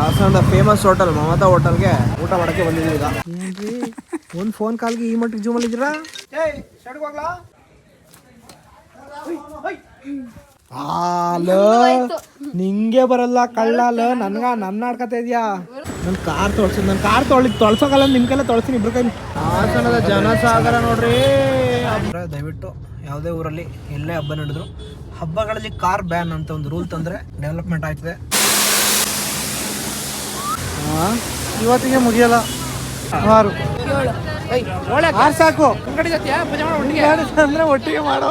ಹಾಸನದ famous hotel Mamata ಹೋಟೆಲ್ಗೆ ಊಟ ಮಾಡಕ್ಕೆ ಬಂದಿದ್ದೀವಿ ಈಗ. ಏನ್ರಿ ಒಂದು ಫೋನ್ ಕಾಲ್ಗೆ ಈ ಮಟ್ಟಿಗೆ ಜೂಮಲ್ಲಿ ಇದ್ದೀರಾ? ಹಾಲು ನಿಂಗೆ ಬರಲ್ಲ ಕಳ್ಳಾಲ ನನ್ನ ಆಡ್ಕತಾ ಇದೆಯಾ? ನನ್ನ ಕಾರ್ ತೊಳ್ಸಿದ್ ನನ್ನ ಕಾರ್ ತೊಳ್ಸೋಕಲ್ಲ, ನಿಮ್ಮ ಕೈಲೇ ತೊಳ್ಸಿನಿ ಇಬ್ರು ಕೈಲಿ. ಹಾಸನದ ಜನಸಾಗರ ನೋಡ್ರಿ. ದಯವಿಟ್ಟು ಯಾವುದೇ ಊರಲ್ಲಿ ಎಲ್ಲೇ ಹಬ್ಬ ನಡೆದ್ರು ಹಬ್ಬಗಳಲ್ಲಿ ಕಾರ್ ಬ್ಯಾನ್ ಅಂತ ಒಂದು ರೂಲ್ ತಂದ್ರೆ ಡೆವಲಪ್ಮೆಂಟ್ ಆಯ್ತದೆ. ಇವತ್ತಿಗೆ ಮುಗಿಯಲ್ಲ, ಆರು ಸಾಕು ಅಂದ್ರೆ ಒಟ್ಟಿಗೆ ಮಾಡೋ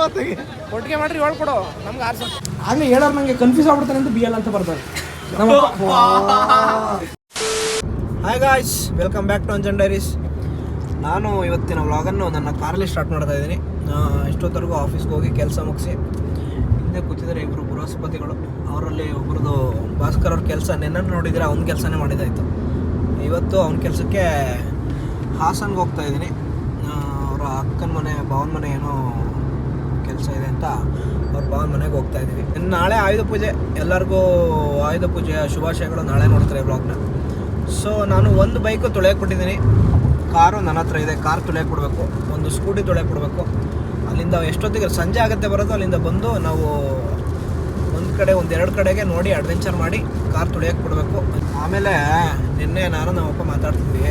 ಒಟ್ಟಿಗೆ ಮಾಡ್ರಿ ಹೇಳ್ಕೊಡು ನಮ್ಗೆ ಆರ್ಸ. ಆಗ್ಲೇ ಹೇಳೋರು ನಂಗೆ ಕನ್ಫ್ಯೂಸ್ ಆಗ್ಬಿಡ್ತಾನೆ ಅಂತ ಬಿ ಎಲ್ ಅಂತ ಬರ್ತಾರೆ. Hi guys, welcome back to Anjan diaries. ನಾನು ಇವತ್ತಿನ ವ್ಲಾಗನ್ನು ನನ್ನ ಕಾರಲ್ಲಿ ಸ್ಟಾರ್ಟ್ ಮಾಡ್ತಾ ಇದ್ದೀನಿ. ಇಷ್ಟೊತ್ತರೆಗೂ ಆಫೀಸ್ಗೆ ಹೋಗಿ ಕೆಲಸ ಮುಗಿಸಿ ಹಿಂದೆ ಕೂತಿದ್ದಾರೆ ಇಬ್ಬರು ಬೃಹಸ್ಪತಿಗಳು. ಅವರಲ್ಲಿ ಒಬ್ರದ್ದು ಭಾಸ್ಕರ್ ಅವ್ರ ಕೆಲಸ ನೆನ್ನೆ ನೋಡಿದರೆ ಅವ್ನ ಕೆಲಸನೇ ಮಾಡಿದ್ದಾಯಿತು. ಇವತ್ತು ಅವನ ಕೆಲಸಕ್ಕೆ ಹಾಸನ್ಗೆ ಹೋಗ್ತಾ ಇದ್ದೀನಿ. ಅವರ ಅಕ್ಕನ ಮನೆ ಭಾವನ ಮನೆ ಏನೋ ಕೆಲಸ ಇದೆ ಅಂತ ಅವ್ರ ಭಾವನ ಮನೆಗೆ ಹೋಗ್ತಾ ಇದ್ದೀವಿ. ನಾಳೆ ಆಯುಧ ಪೂಜೆ, ಎಲ್ಲರಿಗೂ ಆಯುಧ ಪೂಜೆಯ ಶುಭಾಶಯಗಳು. ನಾಳೆ ನೋಡ್ತಾರೆ ಬ್ಲಾಗ್ನ. ಸೊ ನಾನು ಒಂದು ಬೈಕು ತೊಳೆಯಕ್ಕೆ ಬಿಟ್ಟಿದ್ದೀನಿ. ಕಾರು ನನ್ನ ಹತ್ರ ಇದೆ, ಕಾರ್ ತೊಳೆಯಕ್ಕೆ ಬಿಡಬೇಕು. ಒಂದು ಸ್ಕೂಟಿ ತೊಳೆಯಕ್ಕೆ ಬಿಡಬೇಕು. ಅಲ್ಲಿಂದ ಎಷ್ಟೊತ್ತಿಗೆ ಸಂಜೆ ಆಗುತ್ತೆ ಬರೋದು, ಅಲ್ಲಿಂದ ಬಂದು ನಾವು ಒಂದೆರಡು ಕಡೆಗೆ ನೋಡಿ ಅಡ್ವೆಂಚರ್ ಮಾಡಿ ಕಾರ್ ತೊಳೆಯಕ್ಕೆ ಬಿಡಬೇಕು. ಆಮೇಲೆ ನಿನ್ನೆ ನಮ್ಮಪ್ಪ ಮಾತಾಡ್ತಿದ್ವಿ,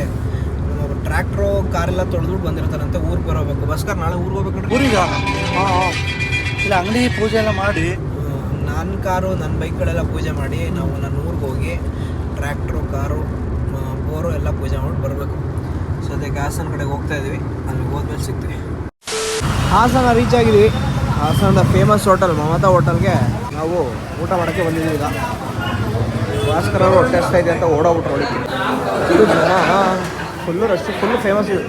ನಮ್ಮ ಟ್ರ್ಯಾಕ್ಟ್ರು ಕಾರೆಲ್ಲ ತೊಳೆದ್ಬಿಟ್ಟು ಬಂದಿರ್ತಾರಂತೆ, ಊರಿಗೆ ಬರೋಬೇಕು. ಭಾಸ್ಕರ್ ನಾಳೆ ಊರಿಗೆ ಹೋಗ್ಬೇಕು. ಊರಿಗೆ ಇಲ್ಲ, ಅಂಗಡಿ ಪೂಜೆ ಎಲ್ಲ ಮಾಡಿ ನನ್ನ ಕಾರು ನನ್ನ ಬೈಕ್ಗಳೆಲ್ಲ ಪೂಜೆ ಮಾಡಿ ನಾವು ನನ್ನ ಊರಿಗೆ ಹೋಗಿ ಟ್ರ್ಯಾಕ್ಟ್ರು ಕಾರು ಬೋರು ಎಲ್ಲ ಪೂಜೆ ಮಾಡಿ ಬರಬೇಕು. ಸೊ ಅದಕ್ಕೆ ಹಾಸನ ಕಡೆಗೆ ಹೋಗ್ತಾ ಇದ್ದೀವಿ. ಅಲ್ಲಿಗೆ ಹೋದ್ಮೇಲೆ ಸಿಗ್ತೀವಿ. ಹಾಸನ ರೀಚ್ ಆಗಿದ್ದೀವಿ. ಹಾಸನದ ಫೇಮಸ್ ಹೋಟೆಲ್ ಮಮತಾ ಹೋಟೆಲ್ಗೆ ನಾವು ಊಟ ಮಾಡೋಕ್ಕೆ ಬಂದಿದ್ದೀವಿ ಈಗ. ಭಾಸ್ಕರ್ ಅವರು ಹೊಟ್ಟೆ ಹಸ್ತಾ ಇದೆ ಅಂತ ಓಡೋಗ್ಬಿಟ್ರು ಒಳಗೆ. ಇದು ಜನ ಫುಲ್ಲು ರಶ್, ಫುಲ್ಲು ಫೇಮಸ್ ಇದು.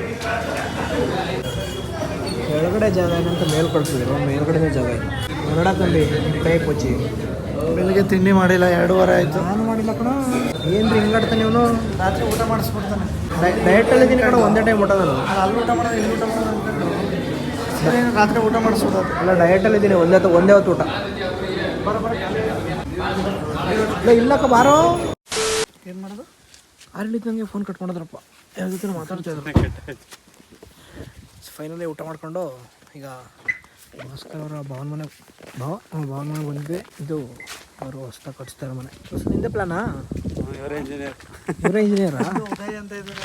ಕೆಳಗಡೆ ಜಾಗ ಏನಂತ ಮೇಲ್ ಕಳಿಸಿದ್ರು, ಮೇಲ್ಗಡೆನೇ ಜಾಗ ಇದೆ. ಕನ್ನಡ ತಂದು ಕೈ ಕೊಚ್ಚಿ ಬೆಳಿಗ್ಗೆ ತಿಂಡಿ ಮಾಡಿಲ್ಲ, 2:30 ಆಯಿತು. ನಾನು ಮಾಡಿಲ್ಲ ಕಣ. ಏನು ರೀ ಹಿಂಗಾಡ್ತಾನೆ ಇವನು? ರಾತ್ರಿ ಊಟ ಮಾಡಿಸ್ಬಿಡ್ತಾನೆ. ಡಯಟಲ್ಲಿ ಇದ್ದೀನಿ ಕಣ, ಒಂದೇ ಟೈಮ್ ಊಟ. ನಾನು ಅಲ್ಲಿ ಊಟ ಮಾಡೋದು, ಇಲ್ಲಿ ಊಟ ಮಾಡೋದು ಅಂದ್ಕೊಂಡು ರಾತ್ರಿ ಊಟ ಮಾಡಿಸ್ಬಿಡೋದು. ಅಲ್ಲ, ಡಯಟಲ್ಲಿ ಇದ್ದೀನಿ, ಒಂದೇ ಹೊತ್ತು ಊಟ. ಇಲ್ಲಕ್ಕ ಬಾರೋ. ಏನು ಮಾಡೋದು? ಆರ್ಲಿದ್ದು ನನಗೆ ಫೋನ್ ಕಟ್ ಮಾಡಿದ್ರಪ್ಪ, ಯಾವ ಜೊತೆ ಮಾತಾಡ್ತಾ ಇದ್ರು. ಫೈನಲಿ ಊಟ ಮಾಡ್ಕೊಂಡು ಈಗ ಭಾಸ್ಕರ್ ಅವರ ಭಾವನ ಮನೆಗೆ ಬಂದಿದ್ದೆ. ಇದು ಅವರು ಹೊಸ್ದಾಗಿ ಕಟ್ಸ್ತಾರೆ ಮನೆ. ನಿಂದೆ ಪ್ಲಾನಾ? ಇವರೇ ಇಂಜಿನಿಯರಾ? ಉದಯ್ ಅಂತ ಇದ್ದಾರೆ.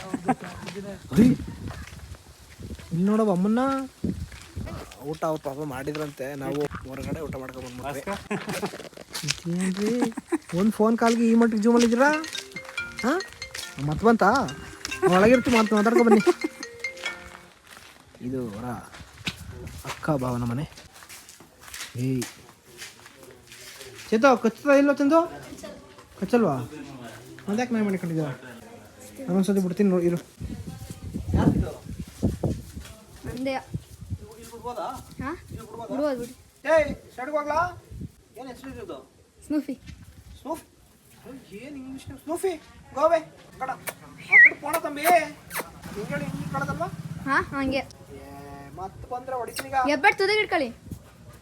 ಇಲ್ಲಿ ನೋಡವ ಅಮ್ಮನ್ನ ಊಟ ಅವ್ರು ಪಾಪ ಮಾಡಿದ್ರಂತೆ. ನಾವು ಹೊರಗಡೆ ಊಟ ಮಾಡ್ಕೊಂಡ್ಬಂದ್ಬಿಟ್ವಿ. ಏನ್ರಿ ಒಂದು ಫೋನ್ ಕಾಲ್ಗೆ ಈ ಮಟ್ಟಿಗೆ ಜೂಮಲ್ಲಿ ಇದ್ದೀರಾ? ಹಾಂ, ಮತ್ತೆ ಬಂತಾ? ಒಳಗಿರ್ತೀವಿ, ಮತ್ತೆ ಮಾತಾಡ್ಕೊ ಬನ್ನಿ. ಇದು ಅವರ ಅಕ್ಕ ಭಾವನ ಮನೆ. ಏಯ್ ಚೇತೋ, ಕಚ್ಚುತ್ತಾ ಇಲ್ಲೋ ಚಂದು? ಕಚ್ಚಲ್ವಾ? ಅದ್ಯಾಕೆ ನಾನು ಮಾಡಿಕೊಂಡಿದ್ದೀರ? ನಾನೊಂದ್ಸತಿ ಬಿಡ್ತೀನಿ ನೋಡಿ, ಇರು. ಸ್ನೂಫಿ. ಏನು ಇಂಗ್ಲೀಷ್ ಸ್ನೂಫಿ? ಗೋವೆ ಕಡ ಪೋಣ ತಂಬಿ. ಹಿಂಗೇಳಿ ಇಂಗ್ಲೀಷ್ ಕಡದಲ್ವಾ? ಹಾಂ, ಹಂಗೆ ಮತ್ತೆ ಬಂದ್ರೆ ಹೊಡಿತೀನಿ. ಎಬ್ಬೆಟ್ ತುದಿಗೆ ಇಟ್ಕೊಳ್ಳಿ.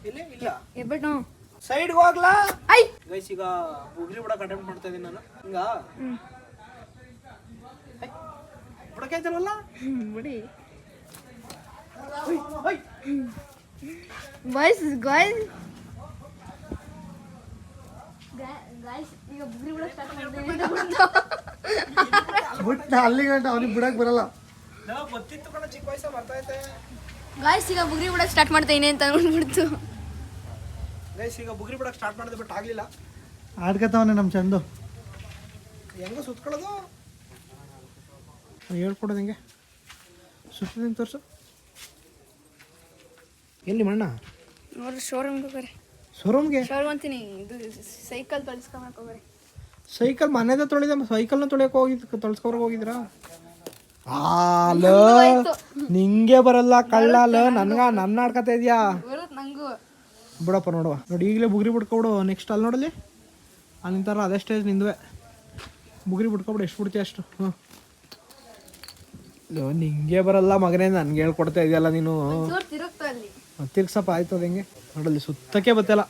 ಇಲ್ಲಿ ಇಲ್ಲ ಎಬ್ಬೆಟ್ ನಾವು ಸೈಡ್ಗೆ ಹೋಗ್ಲಾ? ಐ ಗೈಸ್, ಈಗ ಉಗ್ರಿ ಬಿಡಕ್ಕೆ ಅಟೆಂಪ್ಟ್ ಮಾಡ್ತಾ ಇದೀನಿ ನಾನು. ಹಿಂಗ ಬಿಡಕ್ಕೆ ಆಯ್ತಲ್ವಲ್ಲ? ಬಿಡಿ ಬಾಯ್ಸ್ ಗಾಯ್ಸ್ ಈಗ ಬುಗ್ರಿ ಬಿಡಕ್ಕೆ ಸ್ಟಾರ್ಟ್ ಮಾಡ್ತೀನಿ. ಬಿಟ್ಟು ಅಲ್ಲಿ ಗಂಟ ಅವ್ನಿಗೆ ಬಿಡಕ್ಕೆ ಬರಲ್ಲ. ಗೊತ್ತಿತ್ತು ಕಣ, ಚಿಕ್ಕ ವಯಸ್ಸ ಬರ್ತೈತೆ. ಗಾಯ್ಸ್ ಈಗ ಬುಗ್ರಿ ಬಿಡಕ್ಕೆ ಸ್ಟಾರ್ಟ್ ಮಾಡ್ತೀನಿ ಅಂತ ಅಂದ್ಬಿಡ್ತು. ಗೈಸ್ ಈಗ ಬುಗ್ರಿ ಬಿಡಕ್ಕೆ ಸ್ಟಾರ್ಟ್ ಮಾಡಿದೆ, ಬಟ್ ಆಗಲಿಲ್ಲ. ಆಡ್ಕತ್ತವನೇ ನಮ್ಮ ಚಂದು. ಹೆಂಗೋ ಸುತ್ಕೊಳ್ಳೋದು ಹೇಳ್ಕೊಡೋದು, ಹೆಂಗೆ ಸುತ್ತಿದ್ದೀನಿ ತೋರಿಸು. ಎಲ್ಲಿ ಮಣ್ಣ? ನೋಡ್ರಿ ಶೋರೂಮ್ಗೆ ಹೋಗ್ರಿ. ಶೋರೂಮ್ಗೆ? ಶೋರೂಮ್ ಅಂತೀನಿ, ಇದು ಸೈಕಲ್ ತೊಳ್ಸ್ಕೊಂಬರಕ್ಕೆ ಹೋಗ್ರಿ. ಸೈಕಲ್ ಮನೆದ ತೊಳಿದೆ, ಸೈಕಲ್ನ ತೊಳೆಯಕ್ಕೆ ಹೋಗಿದ್ದು, ತೊಳ್ಸ್ಕೊಬರಕ್ಕೆ ಹೋಗಿದ್ರಾ? ಹಾಲು ನಿಂಗೆ ಬರಲ್ಲ ಕಳ್ಳಾಲ, ನನ್ನ ಆಡ್ಕತಾ ಇದೆಯಾ? ಬರುತ್ತೆ ನಂಗೂ. ಬಿಡಪ್ಪ ನೋಡುವ, ನೋಡಿ ಈಗಲೇ ಬುಗ್ರಿ ಬಿಡ್ಕೊಬಿಡು. ನೆಕ್ಸ್ಟ್ ಅಲ್ಲಿ ನೋಡಲಿ, ಅಲ್ಲಿ ನಿಂತಾರ ಅದೇ ಸ್ಟೇಜ್ ನಿಂದುವೆ. ಬುಗ್ರಿ ಬಿಡ್ಕೊಬಿಡು, ಎಷ್ಟು ಬಿಡ್ತೀಯ ಅಷ್ಟು. ಹ್ಞೂ, ನಿಂಗೆ ಬರಲ್ಲ ಮಗನೇ, ನನಗೆ ಹೇಳ್ಕೊಡ್ತಾ ಇದೆಯಲ್ಲ ನೀನು. ತಿರುಗ್ತಾ ಅಲ್ಲಿ ತಿರ್ಗ್ಸಪ್ಪ. ಆಯ್ತು, ಅದು ಹೆಂಗೆ ನೋಡಲ್ಲಿ ಸುತ್ತಕ್ಕೆ ಬತ್ತಲ್ಲ.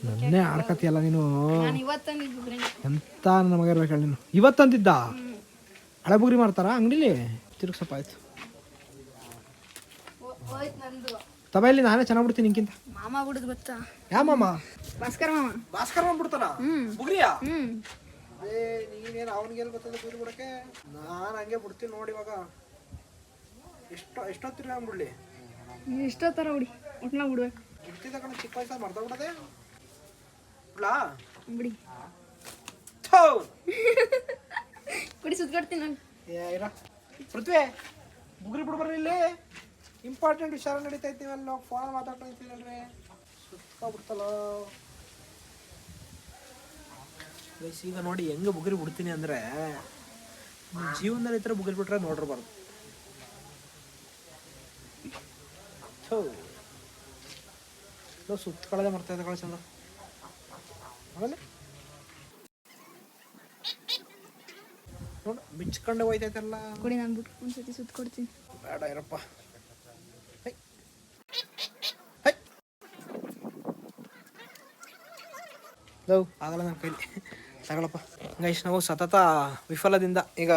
ನನ್ನೇ ಆಡ್ಕತಿಯಲ್ಲ ನೀನು. ನಾನು ಇವತ್ತಂದಿದ್ದು ಬುಗ್ರಿ ಎಂತ ನನ್ನ ಮಗ ಇರ್ಬೇಕು ಹೇಳಿ ನೀನು. ಇವತ್ತಂತಿದ್ದ ಹಳೆ ಬುಗ್ರಿ ಮಾರ್ತಾರ ಅಂಗಡಿಲಿ? ತಿರುಗ್ಸಪ್ಪ ಆಯ್ತು. ಹೋಯ್ತು ನಂದು. ತಬೆಯಲ್ಲಿ ನಾನೇ ಚೆನ್ನಾಗಿ ಬಿಡ್ತೀನಿ ನಿಂಕಿಂತ. ಮಾಮ ಬಿಡುದು ಗೊತ್ತಾ? ಯಾ ಮಾಮ? ಭಾಸ್ಕರ್ ಮಾಮ. ಭಾಸ್ಕರ್ ಮಾಮ ಬಿಡ್ತಾನ ಬುಗ್ರಿಯಾ? ಏ ನೀನೇನು ಅವನಿಗೆ ಎಲ್ಲಿ ಬರ್ತದೆ ಬುಗ್ರಿ ಬಿಡಕ್ಕೆ? ನಾನು ಹಂಗೆ ಬಿಡ್ತೀನಿ ನೋಡಿ. ಇವಾಗ ಎಷ್ಟೊತ್ತಿರ ಬಿಡ್ಲಿ? ನೀವು ಇಷ್ಟೋ ಥರ ಬಿಡಿ ಒಟ್ನ ಬಿಡ್ಬೇಕು. ಬಿಡ್ತಿದ್ದ ಕಣ ಚಿಕ್ಕ ವಯಸ್ಸಾಗ ಮರ್ತಾ ಬಿಡದೆ ಬಿಡ್ಲಾ? ಬಿಡಿ ಥೋ ಕುಡಿ ಸುತ್ಕೊಡ್ತೀನಿ ನಾನು. ಇರ ಪೃಥ್ವಿ ಬುಗ್ರಿ ಬಿಡ್ಬರ್ರಿ ಇಲ್ಲಿ. ಇಂಪಾರ್ಟೆಂಟ್ ವಿಚಾರ ನಡೀತಾ ಇದ್ದೀವಲ್ಲ, ಫೋನ್ ಮಾತಾಡ್ಕೊಂಡಿದ್ದೀವಲ್ರಿ. ಸುತ್ಕೊಬಿಡ್ತಲ್ಲ ಈಗ ನೋಡಿ ಹೆಂಗೆ ಬುಗ್ರಿ ಬಿಡ್ತೀನಿ ಅಂದರೆ, ಜೀವನದಲ್ಲಿ ಈ ಥರ ಬುಗ್ರಿ ಬಿಟ್ರೆ ನೋಡಿರ್ಬಾರ್ದು. ಸುತ್ತಕೊಳ್ಳದೆ ಮಾಡ್ತಾ ಇದ್ದ ಕಳ ಚಂದ. ಆಮೇಲೆ ನೋಡು ಬಿಚ್ಕೊಂಡೆ ಹೋಯ್ತೈತಲ್ಲ. ಕೊಡಿ ನಾನು ಬಿಟ್ಟು ಒಂದ್ಸತಿ ಸುತ್ಕೊಡ್ತೀನಿ. ಬೇಡ ಇರಪ್ಪ. ಆಗಲ್ಲ ನನ್ನ ಕೈಲಿ, ತಗೊಳಪ್ಪ. ಗೈಸ್ ನಾವು ಸತತ ವಿಫಲದಿಂದ ಈಗ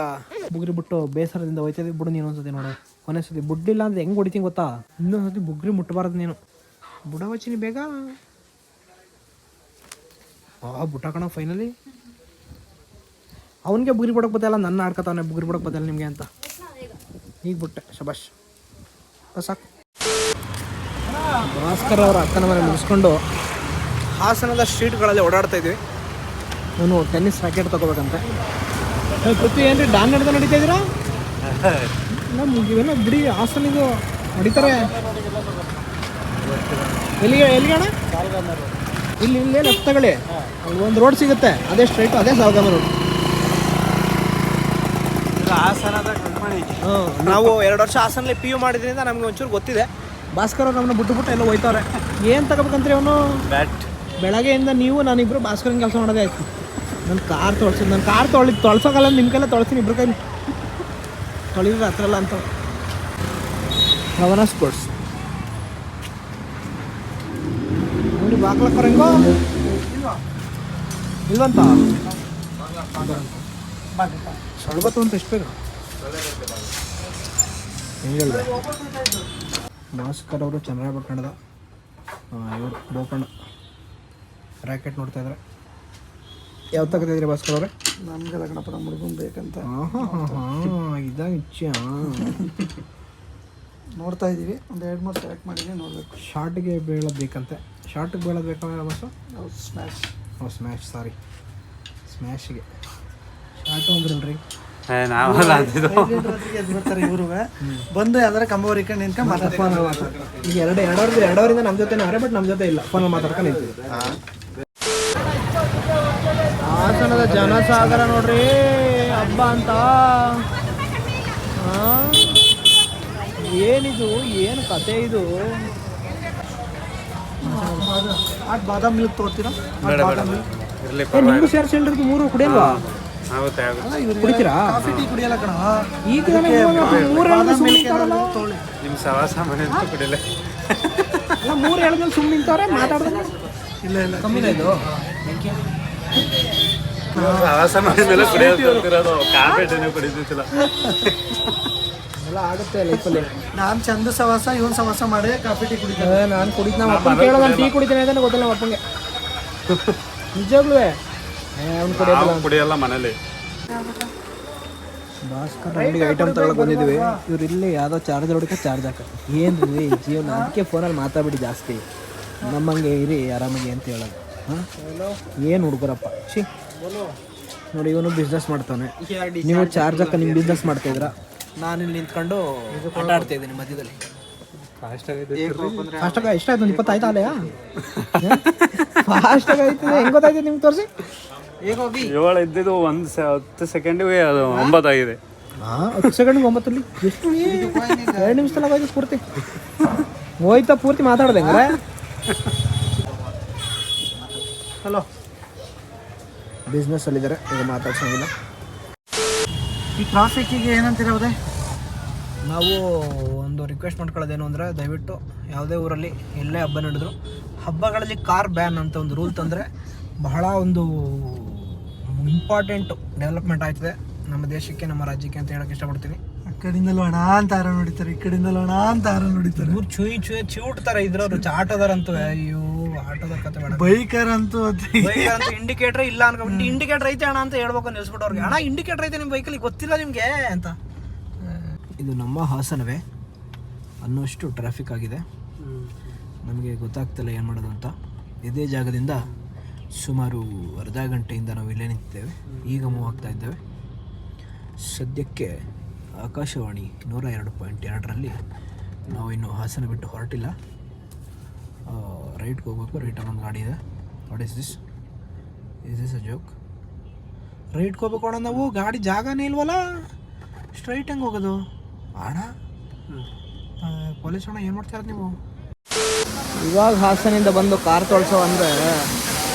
ಬುಗ್ರಿ ಬಿಟ್ಟು ಬೇಸರದಿಂದ ಹೋಯ್ತಿದ್ವಿ. ಬಿಡು ನೀನು ಒಂದ್ಸತಿ ನೋಡು. ಕೊನೆ ಸತಿ ಬುಡ್ಲಿಲ್ಲ ಅಂದ್ರೆ ಹೆಂಗೆ ಹೊಡಿತೀನಿ ಗೊತ್ತಾ? ಇನ್ನೊಂದ್ಸತಿ ಬುಗ್ರಿ ಮುಟ್ಟಬಾರ್ದು ನೀನು. ಬುಡವಚ್ಚಿನಿ ಬೇಗ. ಬುಟ್ಟ ಕಣ ಫೈನಲಿ. ಅವನಿಗೆ ಬುಗ್ರಿ ಬಿಡೋಕೆ ಬತ್ತಲ್ಲ, ನನ್ನ ಆಡ್ಕೊತಾವನೆ ಬುಗ್ರಿ ಬಿಡೋಕೆ ಬತ್ತಲ್ಲ ನಿಮಗೆ ಅಂತ. ಈಗ ಬಿಟ್ಟೆ, ಶಬಾಷ್. ಸಾಕು. ಭಾಸ್ಕರ್ ಅವರ ಅಕ್ಕನ ಮನೆ ಮುಗಿಸ್ಕೊಂಡು ಹಾಸನದ ಸ್ಟ್ರೀಟ್ಗಳಲ್ಲಿ ಓಡಾಡ್ತಾ ಇದ್ವಿ. ಅವನು ಟೆನ್ನಿಸ್ ರ್ಯಾಕೆಟ್ ತೊಗೋಬೇಕಂತೆ. ಪೃಥ್ವಿ ಏನ್ರಿ ಡಾನ್ ನಡೆದ ನಡೀತಾ ಇದ್ದೀರಾ? ಇವೆಲ್ಲ ಬಿಡಿ, ಹಾಸನಿದು ನಡೀತಾರೆ. ಎಲ್ಲಿಗಣ? ಇಲ್ಲೇ ಲೆಫ್ಟ್ ತಗೊಳ್ಳಿ, ಒಂದು ರೋಡ್ ಸಿಗುತ್ತೆ, ಅದೇ ಸ್ಟ್ರೈಟು, ಅದೇ ಸಾವಗಾಮ ರೋಡ್. ನಾವು 2 ವರ್ಷ ಹಾಸನಲ್ಲಿ PU ಮಾಡಿದ್ರಿಂದ ನಮ್ಗೆ ಒಂಚೂರು ಗೊತ್ತಿದೆ. ಭಾಸ್ಕರ್ ಅವ್ರು ನಮ್ಮನ್ನ ಬಿಟ್ಟು ಎಲ್ಲ ಹೋಯ್ತವ್ರೆ. ಏನು ತಗೋಬೇಕಂದ್ರೆ ಅವನು ಬೆಳಗ್ಗೆಯಿಂದ ನಾನಿಬ್ಬರು ಭಾಸ್ಕರನ್ ಕೆಲಸ ಮಾಡೋದೇ ಆಯ್ತು. ನನ್ನ ಕಾರ್ ತೊಳ್ಸಿದ್ದು, ನನ್ನ ಕಾರ್ ತೊಳ್ಸೋಕಲ್ಲ, ನಿಮ್ಮ ಕೈಲೇ ತೊಳ್ತೀನಿ, ಇಬ್ಬರು ಕೈಲಿ ತೊಳಿದ್ರೆ ಹತ್ರ ಎಲ್ಲ ಅಂತ. ರವಣ ಸ್ಪೋರ್ಟ್ಸ್ ನೋಡಿ. ಬಾಗ್ಲಕ್ಕರ ಹೆಂಗೋ ಇಲ್ವಂತ ಸೊಳ್ಬತ್ತು ಅಂತ ಎಷ್ಟು ಬೇಗ ಹೆಂಗೆ ಹೇಳಿದೆ. ಭಾಸ್ಕರ್ ಅವರು ಚಂದ್ರಪಟ್ಟಣದ ಇವರು ಬೋಪಣ್ಣ ರ್ಯಾಕೆಟ್ ನೋಡ್ತಾ ಇದ್ದಾರೆ. ಯಾವ ತಗೋತಿದ್ರಿ ಭಾಸ್ಕರ್ ಅವರೇ? ನಮ್ಗೆ ಲಗ್ನಪಡ ಮುಡ್ಕೊಂಡು ಬೇಕಂತ ಇದಾಗ ಇಚ್ಛೆ ನೋಡ್ತಾ ಇದ್ದೀವಿ. ಒಂದು 2-3 ಸೆಲೆಕ್ಟ್ ಮಾಡಿದ್ವಿ, ನೋಡಬೇಕು. ಶಾರ್ಟ್ಗೆ ಬೀಳೋದು ಬೇಕಂತೆ. ಶಾರ್ಟಿಗೆ ಬೀಳೋದು ಬೇಕಾದ್ರೆ ಬಸ್ಸು ಸ್ಮ್ಯಾಶ್. ಸ್ಮ್ಯಾಶ್, ಸಾರಿ ಸ್ಮ್ಯಾಶಿಗೆ ಶಾರ್ಟು ಅಂದ್ರಲ್ರಿ. ಬರ್ತಾರೆ ಇವರು ಬಂದು ಯಾವ್ದಾರ ಕಂಬ ಹೊರಿಕೊಂಡು ನಿಂತ್ಕೊಂಡು ಮಾತಾಡ್ತಾರೆ. ಈಗ ಎರಡವರಿಂದ ನಮ್ಮ ಜೊತೆ ಅವರೇ, ಬಟ್ ನಮ್ಮ ಜೊತೆ ಇಲ್ಲ, ಫೋನಲ್ಲಿ ಮಾತಾಡ್ಕೊಂಡು ನಿಂತೀವಿ. ಹಾಸನದ ಜನಸಾಗರ ನೋಡ್ರಿ, ಹಬ್ಬ ಅಂತ. ಏನಿದು, ಏನು ಕತೆ ಇದು? ಬಾದಾಮ್ ಮಿಲ್ಕ್ ತಗೋತೀರಾ? ನಿಮ್ಗೂ ಸೇರಿಸಿ 3 ಕುಡಿಯಲ್ವಾ? ಕುಡಿತೀರಾ? ಕಾಫಿ ಟೀ ಕುಡಿಯಲ್ಲ ಕಣ. ಈಗ 3 ಹೇಳಿದ್ಮೇಲೆ ಸುಮ್ಮನೆ ನಿಂತವ್ರೆ ಮಾತಾಡಿದ್ರೆ. ಇಲ್ಲ ಕಮ್ಮಿನ ಇದು ಎಲ್ಲ ಆಗುತ್ತೆ ಲೈಫಲ್ಲಿ. ನಾನು ಚಂದ ಸವಾಸ ಇವನ್ ಸವಾಸ ಮಾಡಿ ಕಾಫಿ ಟೀ ಕುಡಿತಾರೆ. ನಾನು ಕುಡಿದ್ ನಮ್ಮ ಅಪ್ಪನ ಕೇಳೋ, ನಾನು ಟೀ ಕುಡಿತೀನಿ ಅಂತ ಗೊತ್ತಿಲ್ಲ ನಮ್ಮ ಅಪ್ಪಂಗೆ. ನಿಜವಾಗ್ಲೂ ಅವ್ನು ಕುಡಿಯಲ್ಲ ಮನೇಲಿ. ಭಾಸ್ಕರ್ ಅಂಗಡಿಗೆ ಐಟಮ್ ತಗೊಳಕ್ ಬಂದಿದ್ವಿ. ಇವ್ರು ಇಲ್ಲಿ ಯಾವುದೋ ಚಾರ್ಜರ್ ಹೊಡಿಕೆ ಚಾರ್ಜ್ ಹಾಕ. ಏನು ರೀ ಜೀವನ, ಅದಕ್ಕೆ ಫೋನಲ್ಲಿ ಮಾತಾಡ್ಬಿಡಿ ಜಾಸ್ತಿ. ನಮ್ಮಂಗೆ ಇರಿ ಆರಾಮಾಗಿ ಅಂತ ಹೇಳೋದು. ಹಾಂ ಏನು ಹುಡುಗರಪ್ಪ ಶಿ. ನೋಡಿ ಇವನು ಬಿಸ್ನೆಸ್ ಮಾಡ್ತಾನೆ, ನೀವು ಚಾರ್ಜ್ ಹಾಕ ನಿಮ್ಮ ಬಿಸ್ನೆಸ್ ಮಾಡ್ತಾಯಿದ್ರ. ನಾನು ಇಲ್ಲಿ ನಿಂತ್ಕೊಂಡು ಆಟ ಆಡ್ತಾ ಇದ್ದೀನಿ ಮಧ್ಯದಲ್ಲಿ. ಫಾಸ್ಟಾಗ ಎಷ್ಟು ಆಯ್ತು? 20 ಆಯ್ತಾ ಅಲ್ಲೇ? ಫಾಸ್ಟಾಗಿ ಆಯ್ತದೆ. ಹೆಂಗೆ ಗೊತ್ತಾಯ್ತು ನಿಮ್ಗೆ? ತೋರಿಸಿ. ಈಗ ಹೋಗಿ 7 ಇದ್ದಿದ್ದು 10 ಸೆಕೆಂಡಿಗೆ ಅದು 9 ಆಗಿದೆ. 10 ಸೆಕೆಂಡ್ಗೆ 9 ಎಷ್ಟು? 2 ನಿಮಿಷದಲ್ಲಿ ಹೋಯ್ತು ಪೂರ್ತಿ. ಹೋಯ್ತಾ ಪೂರ್ತಿ ಮಾತಾಡ್ದೆ ಹೆಂಗಾರೆ? ಹಲೋ, ಬಿಸ್ನೆಸ್ಸಲ್ಲಿದ್ದಾರೆ, ಈಗ ಮಾತಾಡ್ಸೋಂಗಿಲ್ಲ. ಈ ಟ್ರಾಫಿಕ್ಕಿಗೆ ಏನಂತಿರೋದೆ? ನಾವು ಒಂದು ರಿಕ್ವೆಸ್ಟ್ ಮಾಡ್ಕೊಳ್ಳೋದೇನು ಅಂದರೆ ದಯವಿಟ್ಟು ಯಾವುದೇ ಊರಲ್ಲಿ ಎಲ್ಲೇ ಹಬ್ಬ ನಡೆದ್ರು ಹಬ್ಬಗಳಲ್ಲಿ ಕಾರ್ ಬ್ಯಾನ್ ಅಂತ ಒಂದು ರೂಲ್ ತಂದರೆ ಬಹಳ ಒಂದು ಇಂಪಾರ್ಟೆಂಟು ಡೆವಲಪ್ಮೆಂಟ್ ಆಯ್ತದೆ ನಮ್ಮ ದೇಶಕ್ಕೆ ನಮ್ಮ ರಾಜ್ಯಕ್ಕೆ ಅಂತ ಹೇಳೋಕ್ಕೆ ಇಷ್ಟಪಡ್ತೀನಿ. ಆ ಕಡೆಯಿಂದಲೂ ಹಣ ಅಂತ ಆರ ನೋಡಿತಾರೆ, ಈ ಕಡೆಯಿಂದಲೂ ಹಣ ಅಂತ ಆರ ನೋಡಿತಾರೆ. ಇವ್ರು ಚಿವುಟ್ತಾರೆ ಇದ್ರವ್ರು ಆಟೋದಾರಂತೂ. ಅಯ್ಯೋ ಆಟೋದ ಕತೆ ಬೇಡ. ಬೈಕರ್ ಅಂತೂ ಇಂಡಿಕೇಟರ್ ಇಲ್ಲ ಅನ್ಕೊಂಡು ಇಂಡಿಕೇಟರ್ ಐತೆ ಅಣ್ಣ ಅಂತ ಹೇಳ್ಬೇಕು ನಿಲ್ಸ್ಬಿಟ್ಟು ಅವ್ರಿಗೆ. ಅಣ್ಣ ಇಂಡಿಕೇಟರ್ ಐತೆ ನಿಮ್ಮ ಬೈಕಲ್ಲಿ ಗೊತ್ತಿಲ್ಲ ನಿಮಗೆ ಅಂತ. ಇದು ನಮ್ಮ ಹಾಸನವೇ ಅನ್ನೋಷ್ಟು ಟ್ರಾಫಿಕ್ ಆಗಿದೆ. ನಮಗೆ ಗೊತ್ತಾಗ್ತಿಲ್ಲ ಏನು ಮಾಡೋದು ಅಂತ. ಇದೇ ಜಾಗದಿಂದ ಸುಮಾರು ಅರ್ಧ ಗಂಟೆಯಿಂದ ನಾವು ಇಲ್ಲೇ ನಿಂತಿದ್ದೇವೆ. ಈಗ ಮೂವ್ ಆಗ್ತಾ ಇದ್ದೇವೆ. ಸದ್ಯಕ್ಕೆ ಆಕಾಶವಾಣಿ 102.2ರಲ್ಲಿ ನಾವು ಇನ್ನು ಹಾಸನ ಬಿಟ್ಟು ಹೊರಟಿಲ್ಲ. ರೈಟ್ಗೆ ಹೋಗ್ಬೇಕು. ರೈಟಲ್ಲಿ ಒಂದು ಗಾಡಿ ಇದೆ. What is this a joke? ರೈಟ್ಗೆ ಹೋಗ್ಬೇಕು ಅಣ್ಣ ನಾವು. ಗಾಡಿ ಜಾಗನೇ ಇಲ್ವಲ್ಲ, ಸ್ಟ್ರೈಟ್ ಹೆಂಗೆ ಹೋಗೋದು ಅಣ್ಣ? ಪೊಲೀಸ್ ಅಣ್ಣ ಏನು ಮಾಡ್ತಾರೆ ನೀವು? ಇವಾಗ ಹಾಸನಿಂದ ಬಂದು ಕಾರ್ ತೊಳ್ಸೋ ಅಂದರೆ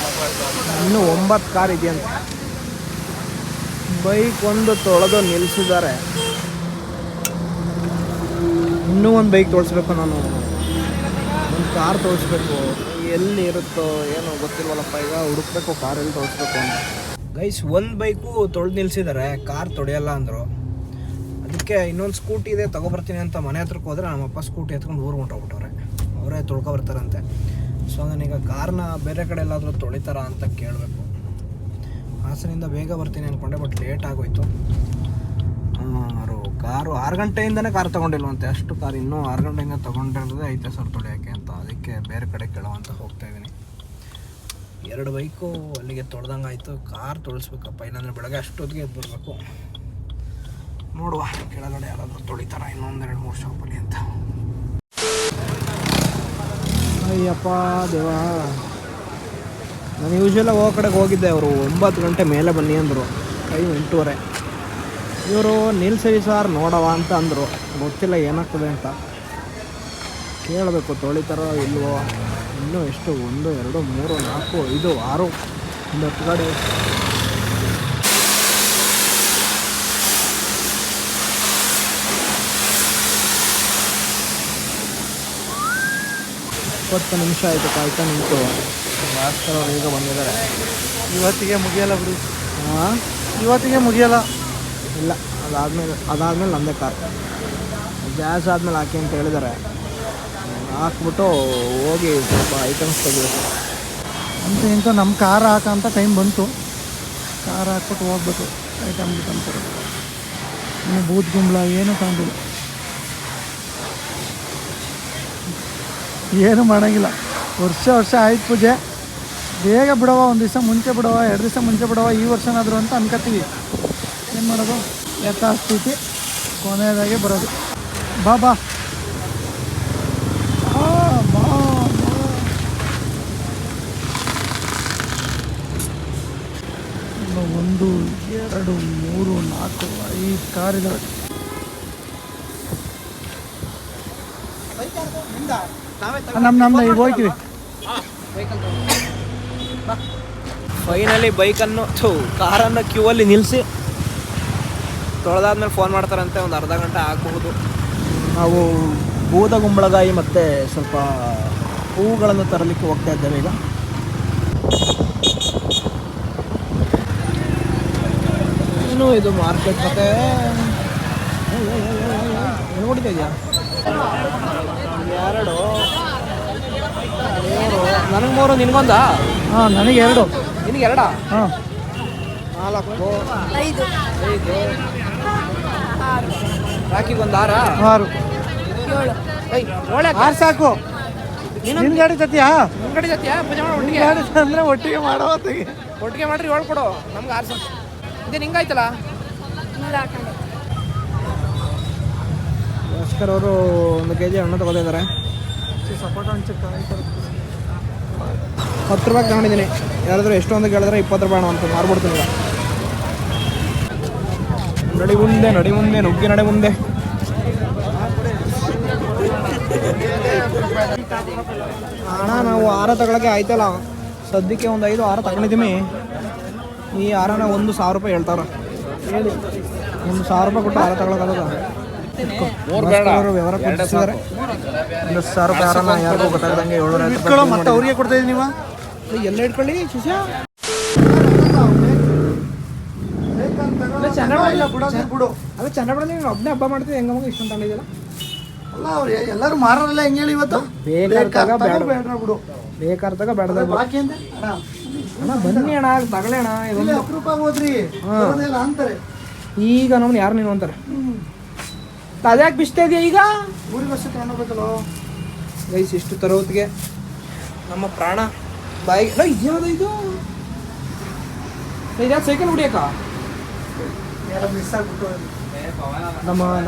ಇನ್ನೂ 9 ಕಾರ್ ಇದೆಯಂತ. ಬೈಕ್ ಒಂದು ತೊಳೆದು ನಿಲ್ಲಿಸಿದ್ದಾರೆ. ಇನ್ನೂ ಒಂದು ಬೈಕ್ ತೊಳಿಸ್ಬೇಕು. ನಾನು ಒಂದು ಕಾರ್ ತೊಳಿಸ್ಬೇಕು. ಎಲ್ಲಿ ಇರುತ್ತೋ ಏನೋ ಗೊತ್ತಿಲ್ವಲ್ಲಪ್ಪ. ಈಗ ಹುಡುಕ್ಬೇಕು ಕಾರ್ ಎಲ್ಲಿ ತೊಳಿಸ್ಬೇಕು ಅಂತ. ಗೈಸ್, ಒಂದು ಬೈಕು ತೊಳೆದು ನಿಲ್ಲಿಸಿದ್ದಾರೆ, ಕಾರ್ ತೊಳೆಯಲ್ಲ ಅಂದರು. ಅದಕ್ಕೆ ಇನ್ನೊಂದು ಸ್ಕೂಟಿ ಇದೆ ತೊಗೊಬರ್ತೀನಿ ಅಂತ ಮನೆ ಹತ್ರಕ್ಕೆ ಹೋದರೆ ನಮ್ಮಪ್ಪ ಸ್ಕೂಟಿ ಎತ್ಕೊಂಡು ಊರು ಹೊಂಟೋಗ್ಬಿಟ್ಟವ್ರೆ. ಅವರೇ ತೊಳ್ಕೊಬರ್ತಾರಂತೆ. ಸೊ ನಾನೀಗ ಕಾರ್ನ ಬೇರೆ ಕಡೆ ಎಲ್ಲಾದರೂ ತೊಳಿತಾರ ಅಂತ ಕೇಳಬೇಕು. ಹಾಸನಿಂದ ಬೇಗ ಬರ್ತೀನಿ ಅಂದ್ಕೊಂಡೆ, ಬಟ್ ಲೇಟ್ ಆಗೋಯ್ತು. ಅವರು ಕಾರು 6 ಗಂಟೆಯಿಂದನೇ ಕಾರ್ ತೊಗೊಂಡಿಲ್ವಂತೆ. ಅಷ್ಟು ಕಾರ್ ಇನ್ನೂ 6 ಗಂಟೆಯಿಂದ ತೊಗೊಂಡಿರೋದೇ ಐತೆ ಸರ್ ತೊಳೆಯೋಕ್ಕೆ ಅಂತ. ಅದಕ್ಕೆ ಬೇರೆ ಕಡೆ ಕೇಳೋವಂತ ಹೋಗ್ತಾಯಿದ್ದೀನಿ. 2 ಬೈಕು ಅಲ್ಲಿಗೆ ತೊಳ್ದಂಗೆ ಆಯಿತು. ಕಾರ್ ತೊಳಿಸ್ಬೇಕಪ್ಪ, ಇಲ್ಲಾಂದರೆ ಬೆಳಗ್ಗೆ ಅಷ್ಟೊತ್ತಿಗೆ ಎದ್ದು ಬರಬೇಕು. ನೋಡುವ ಕೆಳಗಡೆ ಯಾರಾದರೂ ತೊಳಿತಾರ ಇನ್ನೊಂದು 2-3 ಶಾಪಲ್ಲಿ ಅಂತ. ಅಯ್ಯಪ್ಪ ದೇವ, ನಾನು ಯೂಶ್ವಲಾಗಿ ಹೋಗೋ ಕಡೆಗೆ ಹೋಗಿದ್ದೆ. ಅವರು 9 ಗಂಟೆ ಮೇಲೆ ಬನ್ನಿ ಅಂದರು. ಟೈಮ್ 8:30. ಇವರು ನಿಲ್ಸರಿ ಸಾರ್ ನೋಡವ ಅಂತ ಅಂದರು. ಗೊತ್ತಿಲ್ಲ ಏನಾಗ್ತದೆ ಅಂತ. ಕೇಳಬೇಕು ತೊಳಿತಾರೋ ಇಲ್ವೋ. ಇನ್ನೂ ಎಷ್ಟು 1, 2, 3, 4, 5, 6 ಒಂದು 10 ಗಾಡಿ. 20 ನಿಮಿಷ ಆಯಿತು ಕಾಯ್ತಾ ನಿಂತು. ಭಾಸ್ಕರ್ ಅವರು ಈಗ ಬಂದಿದ್ದಾರೆ. ಇವತ್ತಿಗೆ ಮುಗಿಯಲ್ಲ ಬಿಡು. ಹಾಂ, ಇವತ್ತಿಗೆ ಮುಗಿಯಲ್ಲ. ಇಲ್ಲ, ಅದಾದಮೇಲೆ ನಮ್ಮದೇ ಕಾರ್. ಗ್ಯಾಸ್ ಆದಮೇಲೆ ಹಾಕಿ ಅಂತ ಹೇಳಿದ್ದಾರೆ. ಹಾಕ್ಬಿಟ್ಟು ಹೋಗಿ ಸ್ವಲ್ಪ ಐಟಮ್ಸ್ ತೆಗಿಬೇಕು ಅಂತ. ಇಂಥ ನಮ್ಮ ಕಾರ್ ಹಾಕೋಂಥ ಟೈಮ್ ಬಂತು. ಕಾರ್ ಹಾಕ್ಬಿಟ್ಟು ಹೋಗ್ಬೇಕು. ಐಟಮ್ ತಂತಾರೆ. ಇನ್ನು ಬೂತ್ ಗುಂಬಳ ಏನೂ ತಗೊಂಡಿಲ್ಲ, ಏನು ಮಾಡೋಂಗಿಲ್ಲ. ವರ್ಷ ಆಯ್ತು ಪೂಜೆ. ಬೇಗ ಬಿಡವ, 1 ದಿವಸ ಮುಂಚೆ ಬಿಡವ, 2 ದಿವಸ ಮುಂಚೆ ಬಿಡವ ಈ ವರ್ಷನಾದರೂ ಅಂತ ಅನ್ಕೋತೀವಿ. ಏನು ಮಾಡೋದು, ಯಥಾಸ್ಥಿತಿ ಕೊನೆಯದಾಗೆ ಬರೋದು. ಬಾ 1, 2, 3, 4, 5 ಕಾರ್ ಇದ್ದಾವೆ. ನಮ್ದು ಈಗ ಹೋಗ್ತೀವಿ. ಫೈನಲಿ ಬೈಕನ್ನು ಕಾರನ್ನು ಕ್ಯೂ ಅಲ್ಲಿ ನಿಲ್ಲಿಸಿ ತೊಳೆದಾದ್ಮೇಲೆ ಫೋನ್ ಮಾಡ್ತಾರಂತೆ. ಒಂದು ಅರ್ಧ ಗಂಟೆ ಆಗಬಹುದು. ನಾವು ಬೂದಗುಂಬಳಗಾಯಿ ಮತ್ತು ಸ್ವಲ್ಪ ಹೂವುಗಳನ್ನು ತರಲಿಕ್ಕೆ ಹೋಗ್ತಾ ಇದ್ದೇವೆ ಈಗ. ಇನ್ನು ಇದು ಮಾರ್ಕೆಟ್ ಮತ್ತೆ ನೋಡಿದ್ದೆ ಇದೆಯಾ? 2 ನನಗೆ 3 ನಿನಗೊಂದಾ? ಹಾಂ, ನನಗೆ 2. ನಿನಗೆ 2? ಹಾಂ, 4, 5, 5 ರಾಕಿಗೆ ಒಂದು 6, 6, 7 6 ಸಾಕು. ನಿನ್ನ ಗಾಡಿ ಜೊತೆಯಾ? ನಿಮ್ಮ ಕಡೆ ಜೊತೆಯಾ ಪೂಜೆ ಮಾಡೋ? ಒಟ್ಟಿಗೆ ಗಾಡಿ ಅಂದರೆ ಒಟ್ಟಿಗೆ ಮಾಡೋ ಹೊತ್ತಿಗೆ ಒಟ್ಟಿಗೆ ಮಾಡ್ರಿ. 7 ಕೊಡು ನಮ್ಗೆ 6 ಸಾಕು. ಇದೇ ಹಿಂಗಾಯ್ತಲ್ಲ. ಭಾಸ್ಕರ್ ಅವರು 1 kg ಹಣ್ಣು ತಗೋತಿದ್ದಾರೆ. ಸಪೋಟ ಹಂಚಕ್ಕೆ 10 ರೂಪಾಯಿ ತಗೊಂಡಿದ್ದೀನಿ. ಯಾರಾದರೂ ಎಷ್ಟೊಂದು ಕೇಳಿದ್ರೆ 20 ರೂಪಾಯಿ ಅಂತ ಮಾರ್ಬಿಡ್ತೀನಿ. ನಡಿ ಮುಂದೆ ನುಗ್ಗಿ ನಡೆ ಮುಂದೆ. ಅಣ್ಣ, ನಾವು 6 ತಗೊಳಕ್ಕೆ ಆಯ್ತಲ್ಲ. ಸದ್ಯಕ್ಕೆ ಒಂದು 5, 6 ತಗೊಂಡಿದ್ದೀನಿ. ಈ 6ನ 1,000 ರೂಪಾಯಿ ಹೇಳ್ತಾರ. ಹೇಳಿ, 1,000 ರೂಪಾಯಿ ಕೊಟ್ಟು 6 ತಗೊಳಕ್ಕಾಗಲ್ಲ. ಅವರು ವ್ಯವಹಾರ ಕೊಡ್ತಿದ್ದಾರೆ 10,000 ರೂಪಾಯಿ ಯಾರನ್ನ ಯಾರಿಗೂ ಗೊತ್ತಾಗದಂಗೆ 700 ಇಟ್ಕೊಳ್ಳೋ ಮತ್ತೆ ಅವ್ರಿಗೆ ಕೊಡ್ತಾ ಇದೀನಿ ನೀವು ಎಲ್ಲ ಇಟ್ಕೊಳ್ಳಿ ಶಿಷ್ಯ ಬಿಡು ಅದು ಚಂದ್ರಬಡ ನೀನು ಒಬ್ಬನೇ ಹಬ್ಬ ಮಾಡ್ತೀವಿ ಹೆಂಗ ಮಗ ಇಷ್ಟೊಂದು ತಂದಿದ್ದಲ್ಲ ಅಲ್ಲ ಅವ್ರು ಎಲ್ಲರೂ ಮಾರಲ್ಲ ಹೆಂಗೆ ಹೇಳಿ ಇವತ್ತು ಬೇಕಾದಾಗ ಬೇಡ ಬೇಡ ಬಿಡು ಬೇಕಾದಾಗ ಬೇಡದಾಗ ಬಾಕಿ ಅಂತ ಅಣ್ಣ ಬನ್ನಿ ಅಣ್ಣ ತಗೊಳ್ಳಿ ಅಣ್ಣ ಇದೊಂದು ಅಪರೂಪ ಹೋದ್ರಿ ಬರೋದಿಲ್ಲ ಅಂತಾರೆ ಈಗ ನಮ್ಮನ್ನ ಯಾರು ನೀನು ಅಂತಾರೆ ಅದ್ಯಾಕೆ ಬಿಸ್ತಾ ಇದೆಯಾ ಈಗ ಊರಿಗೆ ವರ್ಷ ತಗೊಂಡೋಗ್ಬೇಕಲ್ಲೋ ಗೈಸ್ ಇಷ್ಟು ತರೋತ್ತಿಗೆ ನಮ್ಮ ಪ್ರಾಣ ಬಾಯಿ ಇದ್ಯಾವುದು ಇದು ಇದ್ಯಾವ್ದು ಸೈಕಲ್ ಹೊಡಿಯಕ್ಕ ಯಾರೋ ಮಿಸ್ ಆಗ್ಬಿಟ್ಟು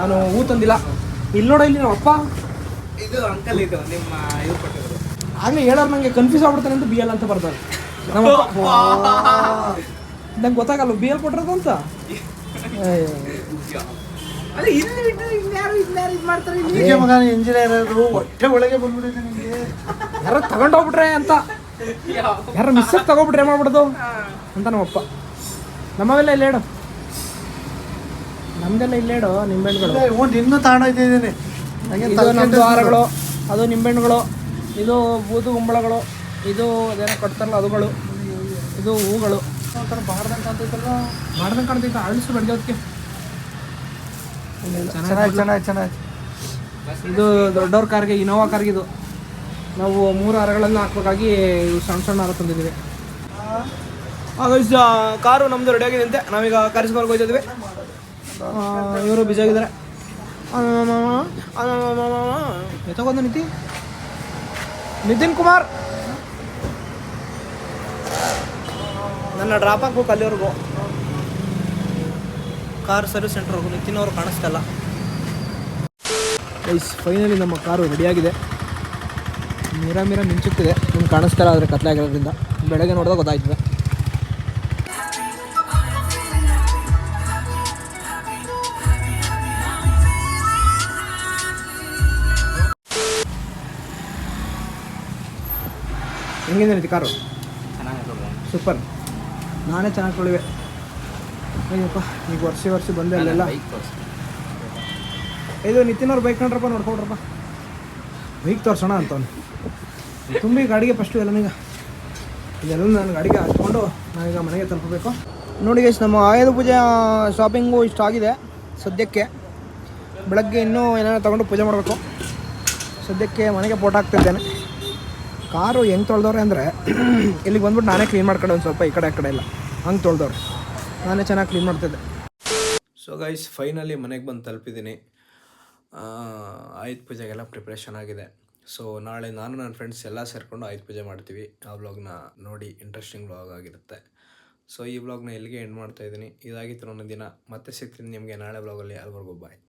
ನಾನು ಹೂ ತಂದಿಲ್ಲ ಇಲ್ಲಿ ನೋಡ ಇಲ್ಲಿ ನಮ್ಮ ಅಪ್ಪ ಇದು ಅಂಕಲ್ ಇದು ನಿಮ್ಮ ಇದು ಕೊಟ್ಟಿದ್ರು ಆಗಲೇ ಹೇಳೋರು ನನಗೆ ಕನ್ಫ್ಯೂಸ್ ಆಗ್ಬಿಡ್ತಾನೆ ಅಂತ ಬಿ ಎಲ್ ಅಂತ ಬರ್ತಾರೆ ನಮ್ಮ ನಂಗೆ ಗೊತ್ತಾಗಲ್ಲ ಬಿ ಎಲ್ ಕೊಟ್ಟಿರೋದು ಅಂತ ಅದೇ ಇಲ್ಲಿ ಬಿಟ್ಟು ಇನ್ಯಾರು ಇದು ಮಾಡ್ತಾರೆ ಇಲ್ಲಿ ಹೀಗೆ ಮಗ ಇಂಜಿನಿಯರ್ ಅದು ಹೊಟ್ಟೆ ಒಳಗೆ ಬಂದ್ಬಿಟ್ಟಿದೆ ನಿಮಗೆ ಯಾರು ತಗೊಂಡೋಗ್ಬಿಟ್ರೆ ಅಂತ ಯಾರು ಮಿಸ್ಸಾಗಿ ತಗೋಬಿಟ್ರೆ ಮಾಡ್ಬಿಡ್ದು ಅಂತ ನಮ್ಮಪ್ಪ ನಮ್ಮವೆಲ್ಲ ಇಲ್ಲ ಹೇಳು ನಮ್ದೆಲ್ಲ ಇಲ್ಲ ಹೇಳು ನಿಂಬೆಹಣ್ಣುಗಳು ಒಂದು ಇನ್ನೂ ತಗೊಂಡೋಗ್ತಿದ್ದೀನಿ ಇದು ನಮ್ಮದು ಹಾರಗಳು ಅದು ನಿಂಬೆಹಣ್ಣುಗಳು ಇದು ಬೂದು ಗುಂಬಳಗಳು ಇದು ಅದೇನೋ ಕಟ್ತಾರಲ್ಲ ಅದುಗಳು ಇದು ಹೂಗಳು ಒಂಥರ ಬಾರ್ದಂಗೆ ಕಾಣ್ತೈತಲ್ಲ ಬಾರ್ದಂಗೆ ಕಾಣ್ತೈತೆ ಅಳಿಸು ಬೆಳೆದೋದಕ್ಕೆ ಚೆನ್ನಾಗಿ ಇದು ದೊಡ್ಡವ್ರ ಕಾರ್ಗೆ ಇನೋವಾ ಕಾರ್ಗೆ ಇದು ನಾವು 3 ಹಾರಗಳನ್ನು ಹಾಕ್ಬೇಕಾಗಿ ಇವು ಸಣ್ಣ ಹಾರ ತಂದಿದ್ದೀವಿ ಕಾರು ನಮ್ಮದು ರೆಡಿ ಆಗಿದೆ ಅಂತೆ ನಾವೀಗ ಕರೆಸ್ಕೊಂಡು ಹೋಗ್ತಿದ್ವಿ ಇವರು ಬಿಜಿ ಆಗಿದ್ದಾರೆ ಎತ್ತಗೊಂಡು ನಿತಿನ್ ಕುಮಾರ್ ನನ್ನ ಡ್ರಾಪ್ ಹಾಕ್ಬೇಕು ಅಲ್ಲಿವರೆಗೂ ಕಾರ್ ಸರ್ವಿಸ್ ಸೆಂಟರ್ವರೆಗೂ ನಿತಿನ್ ಅವರು ಕಾಣಿಸ್ತಲ್ಲ ಗೈಸ್ ಫೈನಲಿ ನಮ್ಮ ಕಾರು ರೆಡಿಯಾಗಿದೆ ಮೀರಾ ಮಿಂಚುತ್ತಿದೆ ನಿಮ್ಗೆ ಕಾಣಿಸ್ತಾರ ಆದರೆ ಕತ್ಲೆ ಆಗಿರೋದ್ರಿಂದ ಬೆಳಗ್ಗೆ ನೋಡಿದಾಗ ಗೊತ್ತಾಯ್ತದೆ ಹೆಂಗಿದೆ ರೀತಿ ಕಾರು ಸೂಪರ್ ನಾನೇ ಚೆನ್ನಾಗಿ ತೊಳಿವೆ ಅಯ್ಯಪ್ಪ ಈಗ ವರ್ಷ ಬಂದೆ ಅಲ್ಲೆಲ್ಲ ಇದು ನಿತಿನ್ ಅವ್ರು ಬೈಕ್ ಕಂಡ್ರಪ್ಪ ನೋಡ್ಕೊಡ್ರಪ್ಪ ಬೈಕ್ ತೋರ್ಸೋಣ ಅಂತವ್ನು ತುಂಬಿ ಗಾಡಿಗೆ ಫಸ್ಟು ಎಲ್ಲನೀಗ ಇದೆಲ್ಲ ನಾನು ಗಾಡಿಗೆ ಹಾಕ್ಕೊಂಡು ನಾವೀಗ ಮನೆಗೆ ತಲುಪಬೇಕು ನೋಡಿ ಗೈಸ್ ನಮ್ಮ ಆಯುಧ ಪೂಜೆ ಶಾಪಿಂಗು ಇಷ್ಟ ಆಗಿದೆ ಸದ್ಯಕ್ಕೆ ಬೆಳಗ್ಗೆ ಇನ್ನೂ ಏನೇನೋ ತೊಗೊಂಡು ಪೂಜೆ ಮಾಡಬೇಕು ಸದ್ಯಕ್ಕೆ ಮನೆಗೆ ಫೋಟೋ ಹಾಕ್ತಿದ್ದೇನೆ ಕಾರು ಹೆಂಗೆ ತೊಳೆದವ್ರೆ ಅಂದರೆ ಇಲ್ಲಿಗೆ ಬಂದ್ಬಿಟ್ಟು ನಾನೇ ಕ್ಲೀನ್ ಮಾಡ್ಕೊಂಡು ಒಂದು ಸ್ವಲ್ಪ ಈ ಕಡೆ ಆ ಕಡೆ ಎಲ್ಲ ಹಂಗೆ ತೊಳೆದವ್ರೆ ನಾನೇ ಚೆನ್ನಾಗಿ ಕ್ಲೀನ್ ಮಾಡ್ತಿದ್ದೆ ಸೊ ಗೈಸ್ ಫೈನಲಿ ಮನೆಗೆ ಬಂದು ತಲುಪಿದ್ದೀನಿ ಆಯುಧ ಪೂಜೆಗೆಲ್ಲ ಪ್ರಿಪ್ರೇಷನ್ ಆಗಿದೆ ಸೊ ನಾಳೆ ನಾನು ನನ್ನ ಫ್ರೆಂಡ್ಸ್ ಎಲ್ಲ ಸೇರಿಕೊಂಡು ಆಯುಧ ಪೂಜೆ ಮಾಡ್ತೀವಿ ಆ ವ್ಲಾಗ್ನ ನೋಡಿ ಇಂಟ್ರೆಸ್ಟಿಂಗ್ ವ್ಲಾಗ್ ಆಗಿರುತ್ತೆ ಸೊ ಈ ವ್ಲಾಗ್ನ ಎಲ್ಲಿಗೆ ಎಂಡ್ ಮಾಡ್ತಾಯಿದ್ದೀನಿ ಇದಾಗಿತ್ತು ನನ್ನ ದಿನ ಮತ್ತೆ ಸಿಗ್ತೀನಿ ನಿಮಗೆ ನಾಳೆ ವ್ಲಾಗಲ್ಲಿ ಅಲ್ಲಿವರೆಗೂ ಬಾಯ್